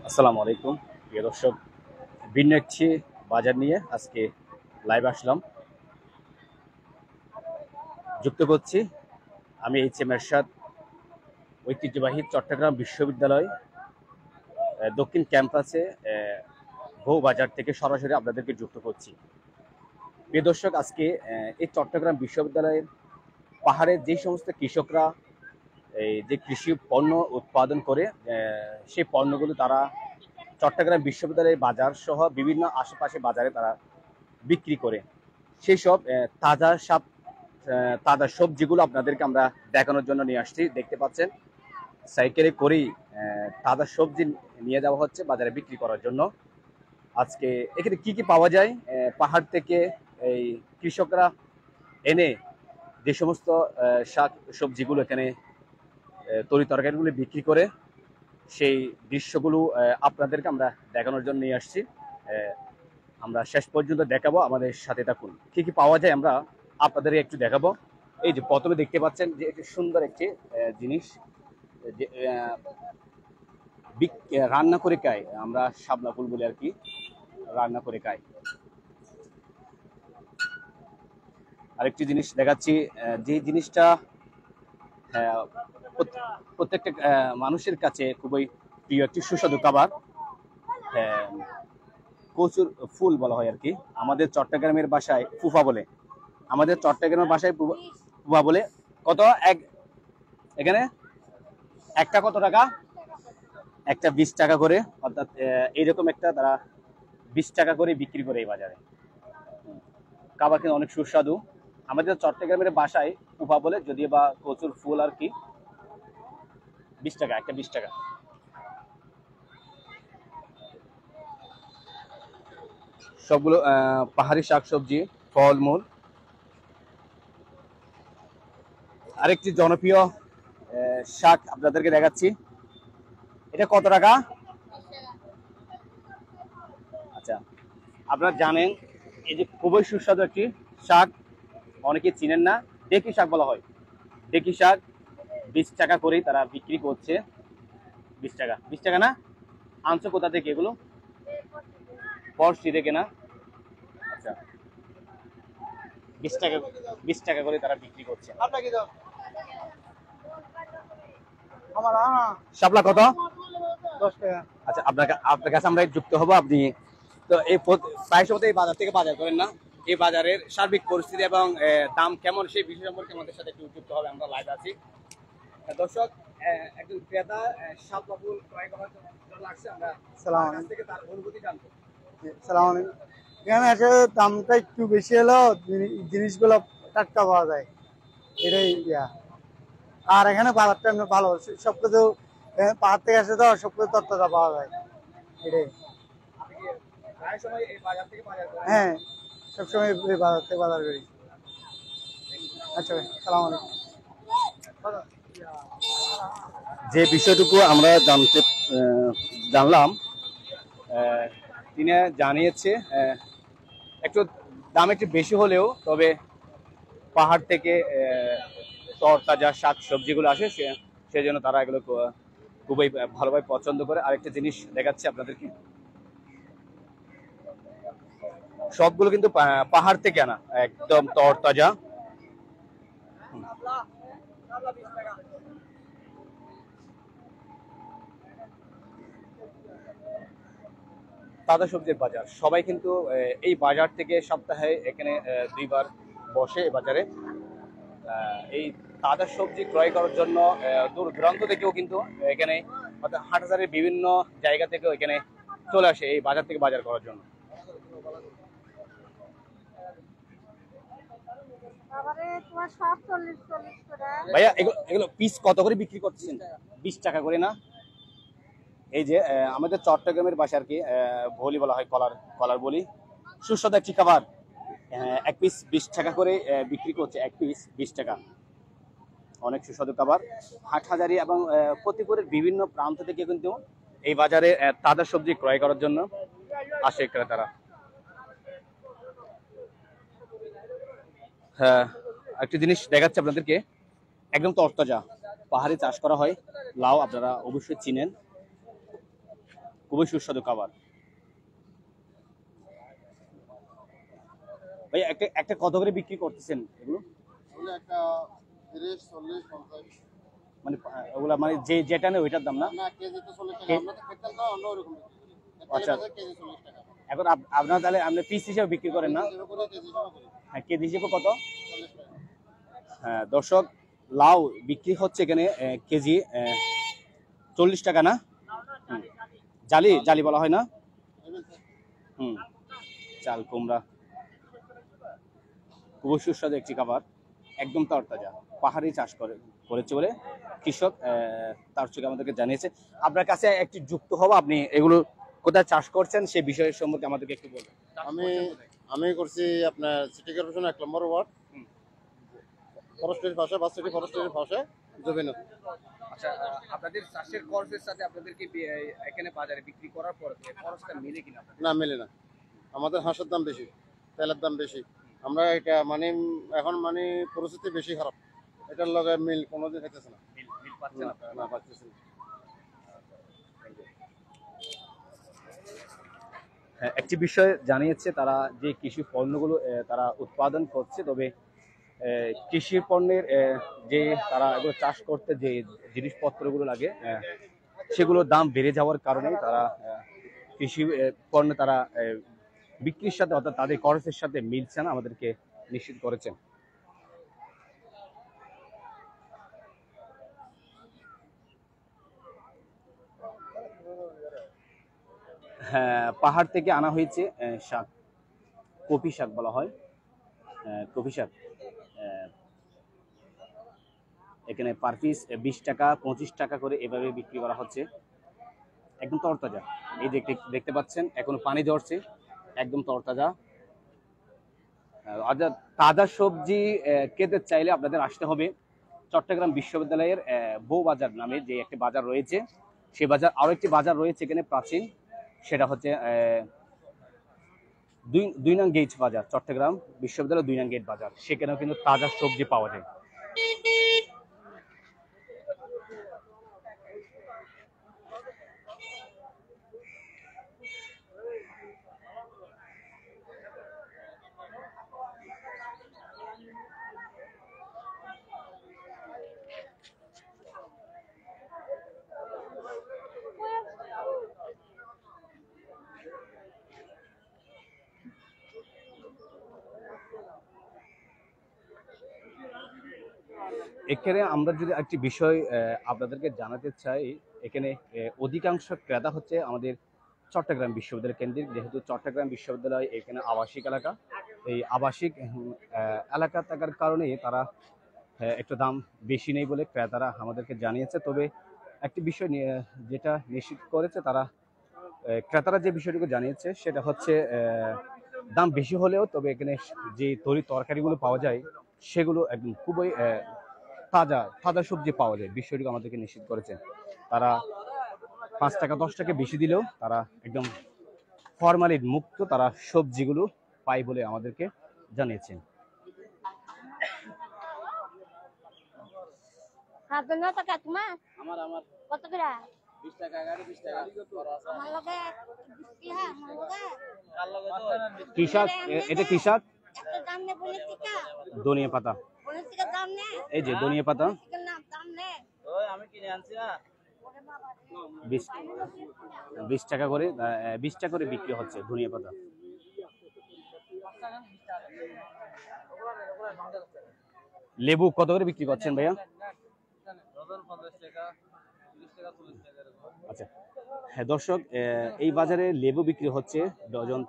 আসসালামু আলাইকুম প্রিয় দর্শক। ভিন্ন একটি বাজার নিয়ে আজকে লাইভ আসলাম, যুক্ত করছি। আমি এইচ.এম. এরশাদ, ঐতিহ্যবাহী চট্টগ্রাম বিশ্ববিদ্যালয় দক্ষিণ ক্যাম্পাসে বউ বাজার থেকে সরাসরি আপনাদেরকে যুক্ত করছি। প্রিয় দর্শক, আজকে এই চট্টগ্রাম বিশ্ববিদ্যালয়ের পাহাড়ের যে সমস্ত কৃষকরা এই যে কৃষি পণ্য উৎপাদন করে, সেই পণ্যগুলো তারা চট্টগ্রাম বিশ্ববিদ্যালয়ের বাজার সহ বিভিন্ন আশেপাশে বাজারে তারা বিক্রি করে, সেই সব তাজা সবজিগুলো আপনাদেরকে আমরা দেখানোর জন্য নিয়ে আসছি। দেখতে পাচ্ছেন সাইকেলে করেই তাজা সবজি নিয়ে যাওয়া হচ্ছে বাজারে বিক্রি করার জন্য। আজকে এখানে কি কি পাওয়া যায়, পাহাড় থেকে এই কৃষকরা এনে যে সমস্ত শাক সবজিগুলো এখানে তরি তরকারিগুলো বিক্রি করে, সেই দৃশ্যগুলো আপনাদেরকে আমরা দেখানোর জন্য নিয়ে আসছি। আমরা শেষ পর্যন্ত দেখাবো, আমাদের সাথে থাকুন। কি কি পাওয়া যায় আমরা আপনাদের একটু দেখাবো। এই যে প্রথমে দেখতে পাচ্ছেন যে একটি সুন্দর একটি জিনিস, যে রান্না করে খাই, আমরা শাপলা ফুল বলি আর কি, রান্না করে খাই। আরেকটি জিনিস দেখাচ্ছি, যে জিনিসটা প্রত্যেকটা মানুষের কাছে খুবই প্রিয় একটি সুস্বাদু খাবার, কচুর ফুল বলা হয় আর কি। আমাদের চট্টগ্রামের ভাষায় ফুফা বলে, আমাদের চট্টগ্রামের ভাষায় ফুফা বলে। কত এক এখানে একটা কত টাকা? একটা 20 টাকা করে, অর্থাৎ এইরকম একটা তারা 20 টাকা করে বিক্রি করে এই বাজারে। খাবার কিন্তু অনেক সুস্বাদু। আমাদের চট্টগ্রামের ভাষায় ফুফা বলে, যদিও বা কচুর ফুল আর কি। 20 টাকা, একটা 20 টাকা। সবগুলো পাহাড়ি শাকসবজি, ফলমূল। আরেকটি জনপ্রিয় শাক আপনাদেরকে দেখাচ্ছি। এটা কত টাকা? আচ্ছা, আপনারা জানেন এই যে খুবই সুস্বাদু একটি শাক, অনেকে চিনেন না, ডেকি শাক বলা হয়। ডেকি শাক 20 টাকা করেই তারা বিক্রি করছে। 20 টাকা, 20 টাকা না? আনছো কোথা থেকে এগুলো? পরশি থেকে না? আচ্ছা, 20 টাকা, 20 টাকা করে তারা বিক্রি করছে। শাপলা কত? 10 টাকা। আচ্ছা, আপনার কাছে আমরা যুক্ত হব। আপনি তো এই প্রায় সময় এই বাজার থেকে বাজার করেন না, এই বাজারের সার্বিক পরিস্থিতি এবং দাম কেমন সেই বিষয় সম্পর্কে আমাদের সাথে একটু যুক্ত হবে। আমরা লাইভ আছি। দর্শক, একজন ক্রেতা শাপলা ফুল ক্রয় করার জন্য আসছে, আমরা কাছ থেকে তার অনুভূতি জানবো। সালাম আলাইকুম। এখানে এসে দামটা একটু বেশি হলেও জিনিসগুলো টাটকা পাওয়া যায়, এটাই ইয়া। আর এখানে বাজারটা এমনি ভালো, সবকিছু পাহাড় থেকে আসে তো সবকিছু তরতাজা পাওয়া যায়, এটাই। আপনি কি প্রায় সময় এই বাজার থেকে বাজার করেন? হ্যাঁ, সবসময় এই বাজার থেকে বাজার করি। আচ্ছা ভাই, সালাম আলাইকুম। যে বিষয়টুকু আমরা জানলাম, তিনি জানিয়েছে একটু দাম একটু বেশি হলেও, তবে পাহাড় থেকে তরতাজা শাক সবজিগুলো আসে, সেজন্য তারা এগুলো খুবই ভালোভাবে পছন্দ করে। আরেকটা জিনিস দেখাচ্ছি আপনাদেরকে, সবগুলো কিন্তু পাহাড় থেকে আনা, একদম তরতাজা। তাজা সবজির বাজার, সবাই কিন্তু এই বাজার থেকে সপ্তাহে এখানে 2 বার বসে এই বাজারে। এই তাজা সবজি ক্রয় করার জন্য দূর দূরান্ত থেকেও কিন্তু এখানে, অর্থাৎ হাটহাজারের বিভিন্ন জায়গা থেকেও এখানে চলে আসে এই বাজার থেকে বাজার করার জন্য। ভাইয়া, এগুলো পিস কত করে বিক্রি করতেছেন? 20 টাকা করে না? এই যে আমাদের চট্টগ্রামের ভাষা আর কি, ভলি বলা হয়, কলার বলি। সুস্বাদু একটি খাবার, এক পিস 20 টাকা করে বিক্রি করছে, এক পিস 20 টাকা। অনেক সুস্বাদু খাবার। হাটহাজারী এবং ফতিপুরের বিভিন্ন প্রান্ত থেকে কিন্তু এই বাজারে তাজা সবজি ক্রয় করার জন্য আসে ক্রেতারা। হ্যাঁ, একটি জিনিস দেখাচ্ছে আপনাদেরকে, একদম তরতাজা পাহাড়ে চাষ করা হয় লাউ, আপনারা অবশ্যই চিনেন। খুবই সুস্বাদু খাবার। ভাই একটা একটা কত করে বিক্রি করতেছেন এগুলো? একটা 30, 40, 50। মানে ওগুলা মানে যে যেটা নেই ওইটার দাম না? না, কেজি তো 40 টাকা। কে- আমরা তো খেতাম তো অন্যরকম বিক্রি করি। আচ্ছা, কেজি 40 টাকা। এখন আপনারা তাহলে আপনি পিস হিসেবে বিক্রি করেন না? হিসেবে করে কেজি হিসেবে করি। হ্যাঁ, কেজি হিসেবে কত? 40 টাকা। হ্যাঁ দর্শক, লাউ বিক্রি হচ্ছে এখানে কেজি 40 টাকা না? হুম। জালি জালি বলা হয় না? হুম। চাল কুমড়া খুবই সুস্বাদু একটি খাবার, একদম তরতাজা, পাহাড়ি চাষ করেছে বলে কৃষক তার থেকে আমাদেরকে জানিয়েছে। আপনার কাছে একটি যুক্ত হব, আপনি এগুলো কোথায় চাষ করছেন সেই বিষয়ের সম্পর্কে আমাদেরকে একটু বলবেন। আমি করছি আপনার সিটি কর্পোরেশন 1 নম্বর ওয়ার্ড, ফরেস্টের পাশে, বাস সিটি ফরেস্টের পাশে জমিন। আচ্ছা, আপনাদের চাষের খরচের সাথে আপনাদের কি এখানে বাজারে বিক্রি করার পর খরচটা মিলে কিনা? না, মেলে না। আমাদের হাঁসের দাম বেশি, তেলের দাম বেশি। আমরা এটা মানে এখন মানে পরিস্থিতি বেশি খারাপ, এটার লগে মিল কোনোদিন হইতেছে না। মিল পাচ্ছেন না, আপনারা? না পাচ্ছি না। হ্যাঁ, একটি বিষয় জানিয়েছে তারা যে কৃষি পণ্যগুলো তারা উৎপাদন করছে, তবে কৃষি পণ্যের যে তারা এগুলো চাষ করতে যে জিনিসপত্রগুলো লাগে সেগুলোর দাম বেড়ে যাওয়ার কারণে তারা কৃষি পণ্য তারা বিক্রির সাথে অর্থাৎ তাদের খরচের সাথে মিলছে না, আমাদেরকে নিশ্চিত করেছেন। হ্যাঁ, পাহাড় থেকে আনা হয়েছে শাক, কপি শাক বলা হয়, কপি শাক। এখানে পার পিস 20 টাকা 25 টাকা করে এভাবে বিক্রি করা হচ্ছে, একদম তরতাজা। এই দেখতে দেখতে পাচ্ছেন এখনো পানি ধরছে, একদম তরতাজা। অর্থাৎ তাজা সবজি খেতে চাইলে আপনাদের আসতে হবে চট্টগ্রাম বিশ্ববিদ্যালয়ের বউবাজার নামে যে একটি বাজার রয়েছে, সে বাজার। আরো একটি বাজার রয়েছে এখানে প্রাচীন, সেটা হচ্ছে 2 নং গেট বাজার, চট্টগ্রাম বিশ্ববিদ্যালয় 2 নং গেট বাজার। সেখানেও কিন্তু তাজা সবজি পাওয়া যায়। এখানে আমরা যদি একটি বিষয় আপনাদেরকে জানাতে চাই, এখানে অধিকাংশ ক্রেতা হচ্ছে আমাদের চট্টগ্রাম বিশ্ববিদ্যালয় কেন্দ্রিক, যেহেতু চট্টগ্রাম বিশ্ববিদ্যালয় এখানে আবাসিক এলাকা। এই আবাসিক এলাকা থাকার কারণে তারা একটু দাম বেশি নেই বলে ক্রেতারা আমাদেরকে জানিয়েছে। তবে একটি বিষয় নিয়ে যেটা নিশ্চিত করেছে তারা, ক্রেতারা যে বিষয়টুকু জানিয়েছে সেটা হচ্ছে দাম বেশি হলেও তবে এখানে যে তরকারিগুলো পাওয়া যায় সেগুলো একদম খুবই তাজা তাজা সবজি পাওয়া যায়, বিষয়টুকু আমাদেরকে নিশ্চিত করেছেন। তারা 5 টাকা 10 টাকা বেশি দিলেও তারা একদম ফরমালিন মুক্ত তারা সবজিগুলো পায় বলে আমাদেরকে জানিয়েছেন। কত করে? 20 টাকা 20 টাকা। আমার লগে 20 টাকা, আমার লগে। কি শাক এটা? কি শাক? একটা দাম নে বলে টিকা। ধনিয়া পাতা। বলে টিকা দাম নে। এই যে ধনিয়া পাতা, টিকার নাম দাম নে। ওই আমি কিনে আনছি না। 20 টাকা করে, 20 টাকা করে বিক্রি হচ্ছে ধনিয়া পাতা। লেবু কত করে বিক্রি করছেন ভাইয়া? ডজন 50 টাকা, 30 টাকা, 40 টাকা এরকম। আচ্ছা, হ্যাঁ দর্শক, এই বাজারে লেবু বিক্রি হচ্ছে ডজন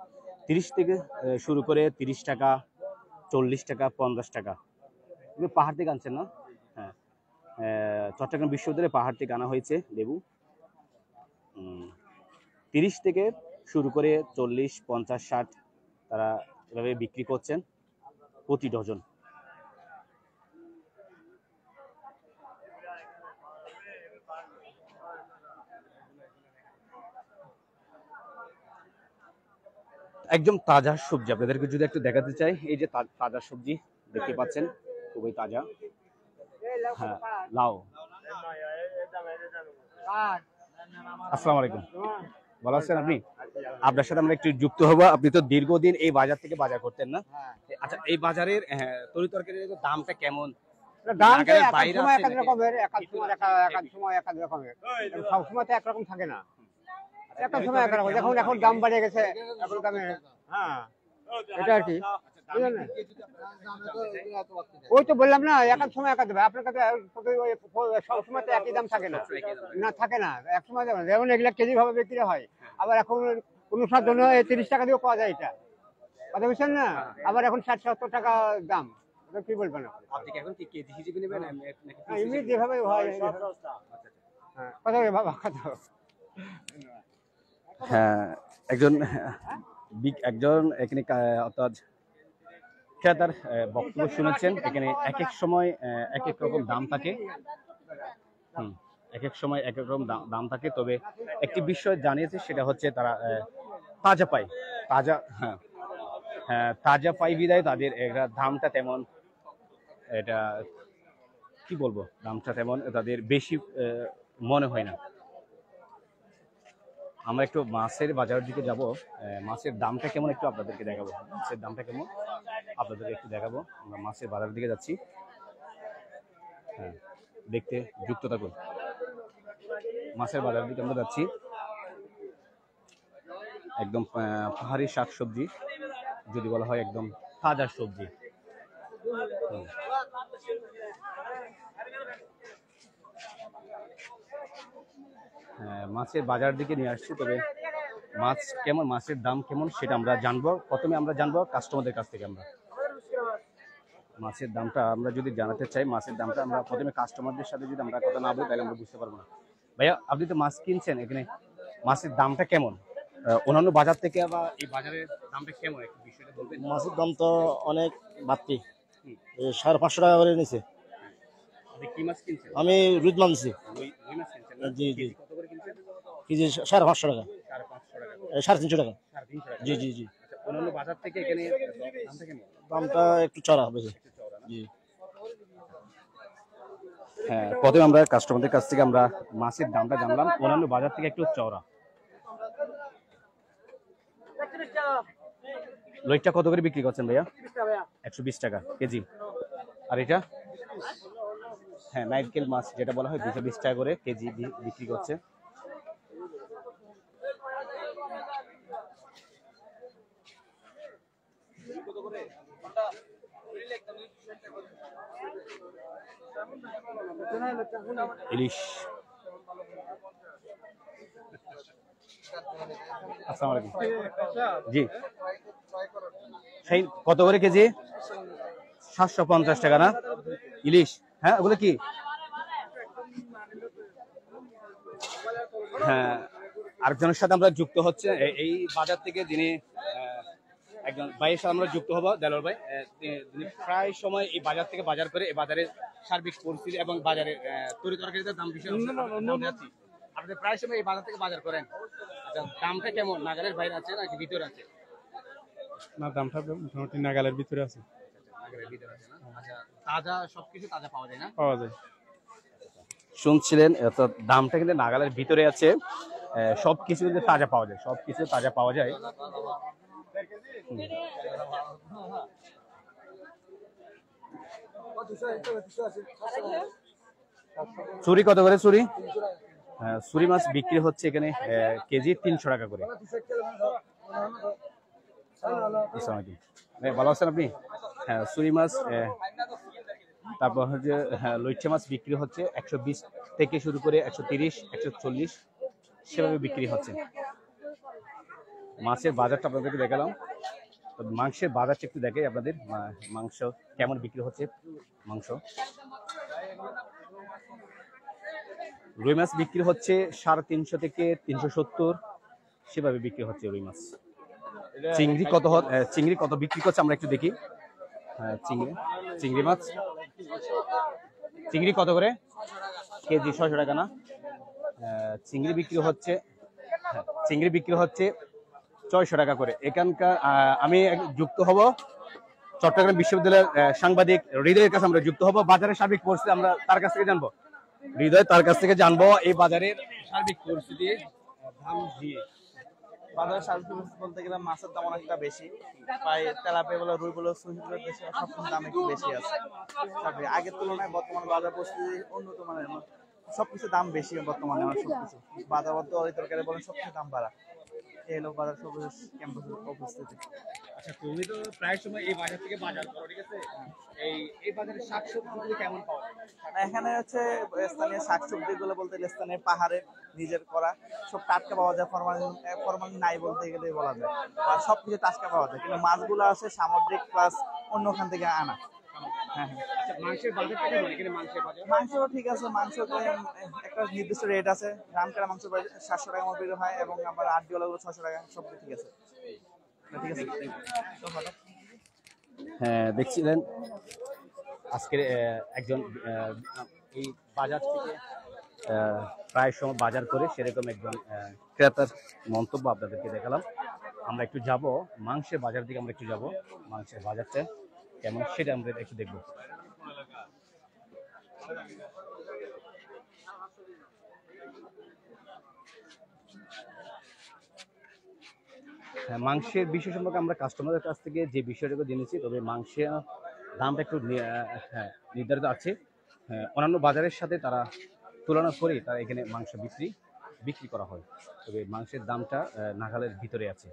30 থেকে শুরু করে 30 টাকা, 40 টাকা, 50 টাকা। এগুলো পাহাড় থেকে আনছেন না? হ্যাঁ, চট্টগ্রাম বিশ্ববিদ্যালয়ে পাহাড় থেকে আনা হয়েছে লেবু। 30 থেকে শুরু করে 40, 50, 60 তারা এভাবে বিক্রি করছেন প্রতি ডজন। একদম তাজা সবজি আপনাদেরকে যদি একটু দেখাতে চাই, এই যে তাজা সবজি দেখতে পাচ্ছেন, খুবই তাজা। হ্যাঁ, লাউ। আসসালামু আলাইকুম ভালো আছেন আপনি? আপনার সাথে আমরা একটু যুক্ত হব। আপনি তো দীর্ঘদিন এই বাজার থেকে বাজার করতেন না? আচ্ছা, এই বাজারের তরি তরকারির দামটা কেমন? দাম তো নাগালের এক এক বাইরে সময় আছে এক এক নাকি? রকমের, এক এক সময় এক এক রকমের, সব সময় তো একরকম থাকে না, এক এক সময় এক রকম। এখন দাম বাড়ে গেছে, এখন দামে, হ্যাঁ এটা আর কি, বুঝলেন না? ওই তো বললাম না, এক এক সময় এক এক দাম। আপনার কাছে সব সময় তো একই দাম থাকে না, না থাকে না, এক সময় দাম। যেমন এগুলা কেজি ভাবে বিক্রি হয়, আবার এখন অনুষ্ঠানের জন্য 30 টাকা দিয়েও পাওয়া যায় এটা, কথা বুঝছেন না? আবার এখন 60-70 টাকা দাম, এটা কি বলবেন আপনি কি এখন কি কেজি হিসেবে নেবেন নাকি এমনি যেভাবে হয়। হ্যাঁ, কথা বলে বাবা, কথা হ্যাঁ, একজন এখানে অর্থাৎ ক্রেতার বক্তব্য শুনেছেন। এখানে এক এক সময় এক এক রকম দাম থাকে, এক এক সময় এক এক রকম দাম থাকে। তবে একটি বিষয় জানিয়েছে, সেটা হচ্ছে তারা তাজা পায়, তাজা পাই বিদায় তাদের দামটা তেমন, এটা কি বলবো, দামটা তেমন তাদের বেশি মনে হয় না। আমরা একটু মাছের বাজারের দিকে যাব, মাছের দামটা কেমন একটু আপনাদেরকে দেখাবো। মাছের দামটা কেমন আপনাদেরকে একটু দেখাবো। আমরা মাছের বাজারের দিকে যাচ্ছি, হ্যাঁ, দেখতে যুক্ত থাকুন। মাছের বাজারের দিকে আমরা যাচ্ছি, একদম পাহাড়ি শাকসবজি, যদি বলা হয় একদম তাজা সবজি। মাছের বাজার দিকে নিয়ে আসছি। তবে মাছ কেমন, মাছের দাম কেমন সেটা আমরা জানবো। প্রথমে আমরা জানবো কাস্টমারদের কাছ থেকে। আমরা মাছের দামটা আমরা যদি জানাতে চাই, মাছের দামটা আমরা প্রথমে কাস্টমারদের সাথে যদি আমরা কথা না বলি, তাহলে আমরা বুঝতে পারবো না। ভাইয়া, আপনি তো মাছ কিনছেন, এখানে মাছের দামটা কেমন অন্যান্য বাজার থেকে, বা এই বাজারের দামটা কেমন একটু বিষয়টা বলবেন? মাছের দাম তো অনেক বাড়তি, 550 টাকা করে নিছে। আপনি কি মাছ কিনছেন? আমি রুই মাছ নিছি। রুই মাছ কিনছেন না? জি জি, কেজি কত করে কিনছেন? কেজি 550 টাকা, 550 টাকা, 350 টাকা। 350 টাকা। জি জি জি, আচ্ছা, অন্যান্য বাজার থেকে এখানে দামটা কেমন? দামটা একটু চড়া বেশি। জি, হ্যাঁ, প্রথমে আমরা কাস্টমারদের কাছ থেকে আমরা মাছের দামটা জানলাম, অন্যান্য বাজার থেকে একটু চওড়া। লইটটা কত করে বিক্রি করছেন ভাইয়া? 120 টাকা কেজি। আর এটা, হ্যাঁ, নারকেল মাছ যেটা বলা হয় 220 টাকা করে কেজি বিক্রি করছে। ইলিশ, আসসালামু আলাইকুম। জি, সেই কত করে কেজি? 750 টাকা না ইলিশ? হ্যাঁ, ওগুলো কি? হ্যাঁ, আরেকজনের সাথে আমরা যুক্ত হচ্ছে এই বাজার থেকে, যিনি একজন ভাইয়ের সাথে আমরা যুক্ত হবো, দেলোয়ার ভাই। তিনি প্রায় সময় এই বাজার থেকে বাজার করে এই বাজারের সার্বিক পরিস্থিতি এবং বাজারের তরি তরকারিদের দাম বিষয়ে জানছি। আপনাদের প্রায় সময় এই বাজার থেকে বাজার করেন, আচ্ছা, দামটা কেমন? নাগালের বাইরে আছে নাকি ভিতরে আছে? না, দামটা মোটামুটি নাগালের ভিতরে আছে। নাগালের ভিতরে আছে না? আচ্ছা, তাজা সবকিছু তাজা পাওয়া যায় না? পাওয়া যায়। শুনছিলেন, দামটা কিন্তু নাগালের ভিতরে আছে, সবকিছু কিন্তু তাজা পাওয়া যায়, সবকিছু তাজা পাওয়া যায়। চুরি কত করে? চুরি, চুরি মাছ বিক্রি হচ্ছে এখানে কেজি 300 টাকা করে। ভালো আছেন আপনি? হ্যাঁ, চুরি মাছ, তারপর হচ্ছে লইট্টা মাছ বিক্রি হচ্ছে 120 থেকে শুরু করে 130, 140 সেভাবে বিক্রি হচ্ছে। মাছের বাজারটা আপনাদেরকে দেখালাম। মাংসের বাজারটা একটু দেখাই আপনাদের, মাংস কেমন বিক্রি হচ্ছে। মাংস, রুই মাছ বিক্রি হচ্ছে 350 থেকে 370 সেভাবে বিক্রি হচ্ছে রুই মাছ। চিংড়ি কত বিক্রি করছে আমরা একটু দেখি। চিংড়ি মাছ, চিংড়ি কত করে কেজি? 600 টাকা না? চিংড়ি বিক্রি হচ্ছে 600 টাকা করে। এখানকার আমি যুক্ত হব চট্টগ্রাম বিশ্ববিদ্যালয়ের সাংবাদিক হৃদয়ের কাছে আমরা যুক্ত হব। বাজারের সার্বিক পরিস্থিতি আমরা তার কাছ থেকে জানবো। হৃদয়, তার কাছ থেকে জানবো এই বাজারের সার্বিক পরিস্থিতি, বাজারে সার্ভিস বলতে গেলে মাছের দাম অনেকটা বেশি, প্রায় তেলাপিয়া বলো, রুই বলো, সুইগুলোর বেশি, সব দাম একটু বেশি আছে। আগের তুলনায় বর্তমানে বাজার পরিস্থিতি উন্নত মানের, সবকিছু দাম বেশি বর্তমানে। আমার সবকিছু বাজার তরকারি বলেন সবকিছু দাম বাড়া। এই হলো বাজার সর্বশেষ ক্যাম্পাসের উপস্থিতি। আচ্ছা, তুমি তো প্রায় সময় এই বাজার থেকে বাজার করো, ঠিক আছে? এই বাজারে শাকসবজি কেমন পাওয়া যায়? এখানে হচ্ছে স্থানীয় শাকসবজি গুলো বলতে গেলে স্থানীয় পাহাড়ে নিজের করা সব টাটকা পাওয়া যায়, ফরমালিন নাই বলতে গেলে বলা যায়, আর সবকিছু টাটকা পাওয়া যায়। কিন্তু মাছগুলো আছে সামুদ্রিক প্লাস অন্যখান থেকে আনা। হ্যাঁ হ্যাঁ, আচ্ছা, মাংসের বাজারটা কেমন এখানে? মাংস ঠিক আছে, মাংস একটা নির্দিষ্ট রেট আছে। রামকেরা মাংস 700 টাকা মতো বের হয়, এবং আমার আটডিওয়ালা 600 টাকা, সব ঠিক আছে। ঠিক আছে, হ্যাঁ, দেখছিলেন আজকের একজন এই বাজার থেকে প্রায় সময় বাজার করে সেরকম একজন ক্রেতার মন্তব্য আপনাদেরকে দেখালাম। আমরা একটু যাব মাংসের বাজার দিকে, আমরা একটু যাব মাংসের বাজারটা কেমন সেটা আমরা একটু দেখব। হ্যাঁ, মাংসের বিষয় সম্পর্কে আমরা কাস্টমারের কাছ থেকে যে বিষয়টাকে জেনেছি, তবে মাংসের দামটা একটু নির্ধারিত আছে। অন্যান্য বাজারের সাথে তারা তুলনা করে তারা এখানে মাংস বিক্রি করা হয়, তবে মাংসের দামটা নাগালের ভিতরে আছে।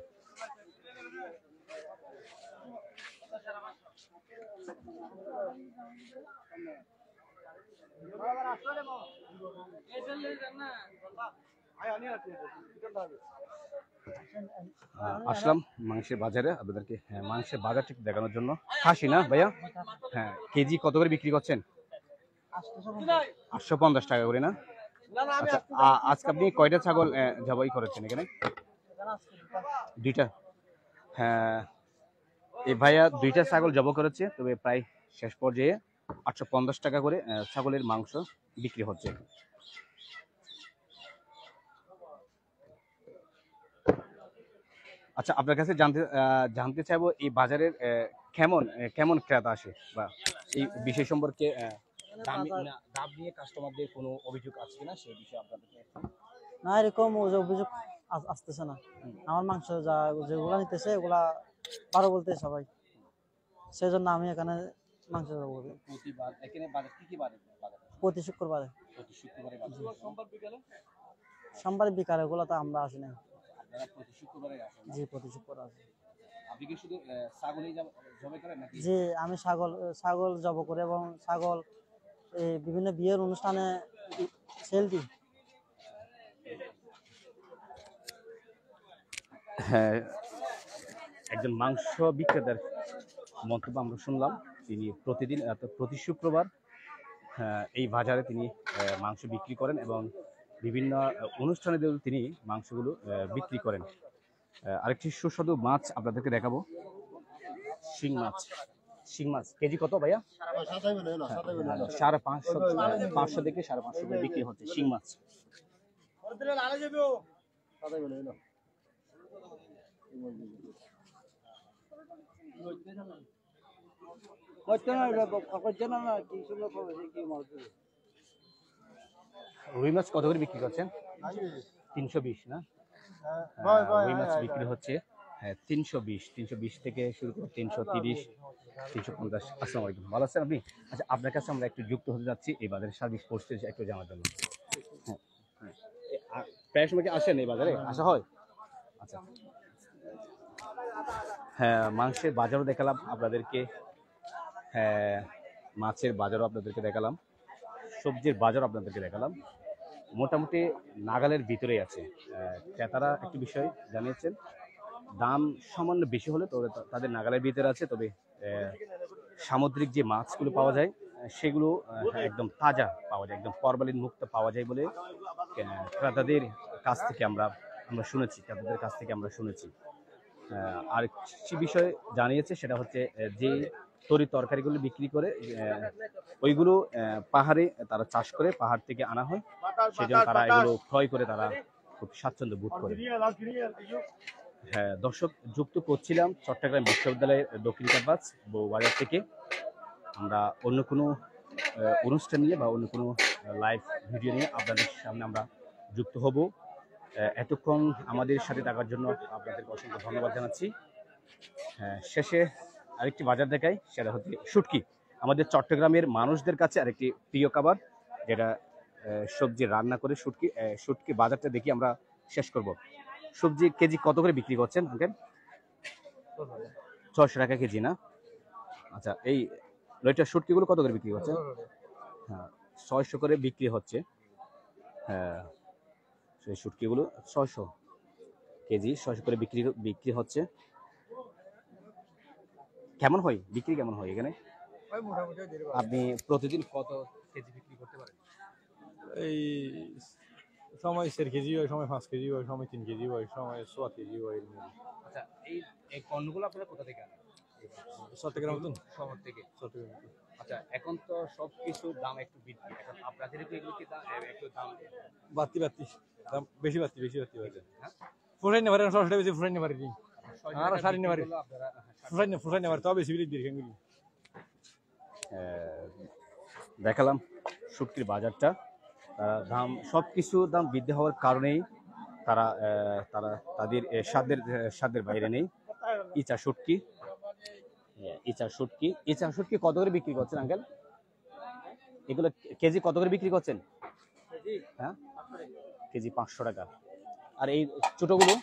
আসলাম মাংসের বাজারে আপনাদেরকে মাংসের বাজার ঠিক দেখানোর জন্য। খাসি না ভাইয়া? হ্যাঁ, কেজি কত করে বিক্রি করছেন? 850 টাকা করে না? আচ্ছা, আজকে আপনি কয়টা ছাগল জবাই করেছেন এখানে? 2টা। হ্যাঁ, এই ভাইয়া 2টা ছাগল জবাই করেছে, তবে প্রায় শেষ পর্যায়ে 850 টাকা করে ছাগলের মাংস বিক্রি হচ্ছে। আচ্ছা, আপনার কাছে জানতে চাইবো এই বাজারের কেমন ক্রেতা আসে, বা এই বিষয় সম্পর্কে দাম নিয়ে কাস্টমারদের কোনো অভিযোগ আছে কিনা সেই বিষয়ে আপনাদেরকে। না, এরকম অভিযোগ আসতেছে না। আমার মাংস যেগুলা নিতেছে ওগুলা ভালো বলতে সবাই, সেজন্য আমি এখানে মাংস যাবো। প্রতিবার এখানে বাজার কি বারে? প্রতি শুক্রবারে। প্রতি শুক্রবারে বাজার। সোমবার বিকালে ওগুলো তো আমরা আসি না। আপনারা প্রতি শুক্রবারে আসেন? জি, প্রতি শুক্রবার আসি। আপনি কি শুধু ছাগলই জবাই করেন নাকি? জি, আমি ছাগল জব করি, এবং ছাগল বিভিন্ন বিয়ের অনুষ্ঠানে সেল দিই। হ্যাঁ, একজন মাংস বিক্রেতার মন্তব্য আমরা শুনলাম। তিনি প্রতি শুক্রবার এই বাজারে তিনি মাংস বিক্রি করেন, এবং বিভিন্ন অনুষ্ঠানে তিনি মাংসগুলো বিক্রি করেন। আরেকটি সুস্বাদু মাছ আপনাদেরকে দেখাবো, শিং মাছ কেজি কত ভাইয়া? 550 থেকে 550 করে বিক্রি হচ্ছে শিং মাছ। রুই মাছ কত করে বিক্রি করছেন? 320 না? রুই মাছ বিক্রি হচ্ছে 320 থেকে শুরু করে 330, 350। আসসালামু আলাইকুম, ভালো আছেন আপনি? আচ্ছা, আপনার কাছে আমরা একটু যুক্ত হতে যাচ্ছি এই বাজারের সার্ভিস পরিস্থিতি একটু জানার জন্য। হ্যাঁ, প্রায় সময় কি আসেন এই বাজারে? আসা হয়? আচ্ছা, হ্যাঁ, মাংসের বাজারও দেখালাম আপনাদেরকে, হ্যাঁ, মাছের বাজারও আপনাদেরকে দেখালাম, সবজির বাজারও আপনাদেরকে দেখালাম। মোটামুটি নাগালের ভিতরেই আছে। ক্রেতারা একটি বিষয় জানিয়েছেন, দাম সামান্য বেশি হলে তবে তাদের নাগালের ভিতরে আছে, তবে সামুদ্রিক যে মাছগুলো পাওয়া যায় সেগুলো একদম তাজা পাওয়া যায়, একদম ফরমালিন মুক্ত পাওয়া যায় বলে ক্রেতাদের কাছ থেকে আমরা শুনেছি। আর একটি বিষয় জানিয়েছে, সেটা হচ্ছে যে তরকারিগুলো বিক্রি করে ওইগুলো পাহাড়ে তারা চাষ করে, পাহাড় থেকে আনা হয়, সেজন্য তারা এগুলো ক্রয় করে তারা খুব স্বাচ্ছন্দ্য বোধ করে। হ্যাঁ, দর্শক, যুক্ত করছিলাম চট্টগ্রাম বিশ্ববিদ্যালয়ের দক্ষিণ ক্যাম্পাস বউবাজার থেকে। আমরা অন্য কোনো অনুষ্ঠান নিয়ে বা অন্য কোনো লাইভ ভিডিও নিয়ে আপনাদের সামনে আমরা যুক্ত হব। এতক্ষণ আমাদের সাথে থাকার জন্য আপনাদেরকে অসংখ্য ধন্যবাদ জানাচ্ছি। শেষে আরেকটি বাজার দেখাই, সেটা হচ্ছে শুটকি। আমাদের চট্টগ্রামের মানুষদের কাছে আরেকটি প্রিয় খাবার, যেটা সবজি রান্না করে শুটকি। শুটকি বাজারটা দেখি আমরা শেষ করব। সবজি কেজি কত করে বিক্রি করছেন আঙ্কেল? 600 টাকা কেজি না? আচ্ছা, এই লইটার শুটকিগুলো কত করে বিক্রি করছেন? হ্যাঁ, 600 করে বিক্রি হচ্ছে। হ্যাঁ, সেই শুটকিগুলো 600 কেজি, 600 করে বিক্রি হচ্ছে। কেমন হয় বিক্রি, কেমন হয় এখানে? আপনি প্রতিদিন কত কেজি বিক্রি করতে পারেন? এই সময় 4 কেজি হয়, সময় 5 কেজি হয়, সময় 3 কেজি হয়, সময় 7 কেজি হয়। আচ্ছা, এই পণ্যগুলো আপনারা কোথা থেকে আনেন? চট্টগ্রাম তো শহর থেকে। চট্টগ্রাম। আচ্ছা, এখন তো সব কিছুর দাম একটু বৃদ্ধি, এখন আপনাদের এগুলো কি একটু দাম বাড়তি দাম বেশি বাড়তি হয়েছে। ফুরাই নেবার 600 টাকা বেশি ফুরাই নেবার কি আর সারি নেবার ফুরাই নেবার তো বেশি বিলি দিয়ে গেলি। দেখালাম শুটকির বাজারটা। দাম, সব কিছুর দাম বৃদ্ধি হওয়ার কারণেই তারা তাদের সাধ্যের বাইরে নেই। ইচা শুটকি কত করে বিক্রি করছেন আঙ্কেল? এগুলো কেজি কত করে বিক্রি করছেন? হ্যাঁ, কেজি 500 টাকা। আর এই ছোটগুলো,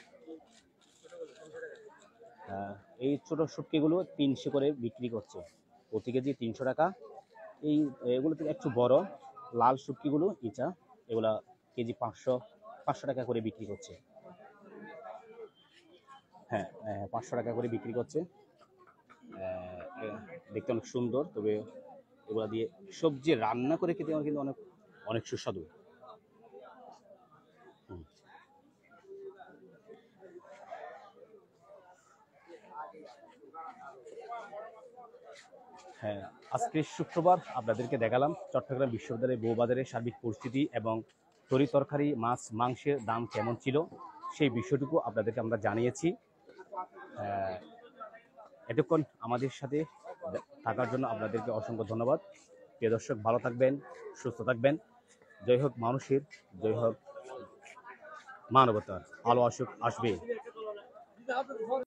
এই ছোট শুটকিগুলো 300 করে বিক্রি করছে, প্রতি কেজি 300 টাকা। এগুলো থেকে একটু বড় লাল শুটকিগুলো ইচা, এগুলা কেজি 500 টাকা করে বিক্রি করছে। হ্যাঁ, 500 টাকা করে বিক্রি করছে। দেখতে অনেক সুন্দর, তবে এগুলা দিয়ে সবজি রান্না করে খেতে আমার কিন্তু অনেক অনেক সুস্বাদু। হ্যাঁ, আজকে শুক্রবার আপনাদেরকে দেখালাম চট্টগ্রাম বিশ্ববিদ্যালয়ের বউবাজারের সার্বিক পরিস্থিতি এবং তরি তরকারি, মাছ, মাংসের দাম কেমন ছিল সেই বিষয়টুকু আপনাদেরকে আমরা জানিয়েছি। এতক্ষণ আমাদের সাথে থাকার জন্য আপনাদেরকে অসংখ্য ধন্যবাদ। প্রিয় দর্শক, ভালো থাকবেন, সুস্থ থাকবেন। জয় হোক মানুষের, জয় হোক মানবতার। আলো আসবে।